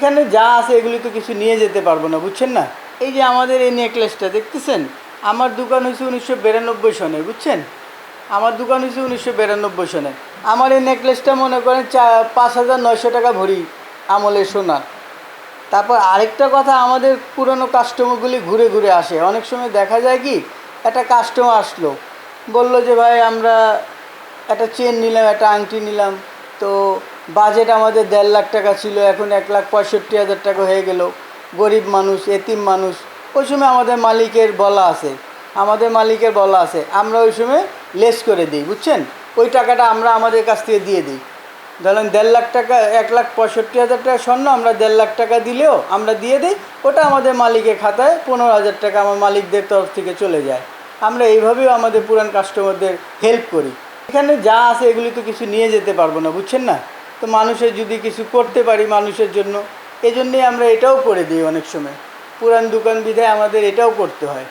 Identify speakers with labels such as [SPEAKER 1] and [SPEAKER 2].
[SPEAKER 1] এখানে যা আছে এগুলি তো কিছু নিয়ে যেতে পারবো না, বুঝছেন না। এই যে আমাদের এই নেকলেসটা দেখতেছেন, আমার দোকান হয়েছে 1992 সনে, বুঝছেন। আমার দোকান হয়েছে 1992 সনে। আমার এই নেকলেসটা মনে করেন 5,900 টাকা ভরি আমলের সোনার। তারপর আরেকটা কথা, আমাদের পুরনো কাস্টমারগুলি ঘুরে ঘুরে আসে। অনেক সময় দেখা যায় কি, একটা কাস্টমার আসলো, বললো যে ভাই আমরা একটা চেন নিলাম, একটা আংটি নিলাম, তো বাজেট আমাদের 1.5 লাখ টাকা ছিল, এখন 1,65,000 টাকা হয়ে গেল। গরিব মানুষ, এতিম মানুষ। ওই সময় আমাদের মালিকের বলা আছে, আমরা ওই সময় লেস করে দিই, বুঝছেন। ওই টাকাটা আমরা আমাদের কাছ থেকে দিয়ে দিই। ধরেন 1.5 লাখ টাকা, 1,65,000 টাকা স্বর্ণ আমরা 1.5 লাখ টাকা দিলেও আমরা দিয়ে দিই, ওটা আমাদের মালিকের খাতায় 15,000 টাকা আমার মালিকদের তরফ থেকে চলে যায়। আমরা এইভাবেও আমাদের পুরান কাস্টমারদের হেল্প করি। এখানে যা আছে এগুলি তো কিছু নিয়ে যেতে পারবো না, বুঝছেন না। তো মানুষের যদি কিছু করতে পারি মানুষের জন্য, এই জন্যেই আমরা এটাও করে দিই। অনেক সময় পুরান দোকান বিধায় আমাদের এটাও করতে হয়।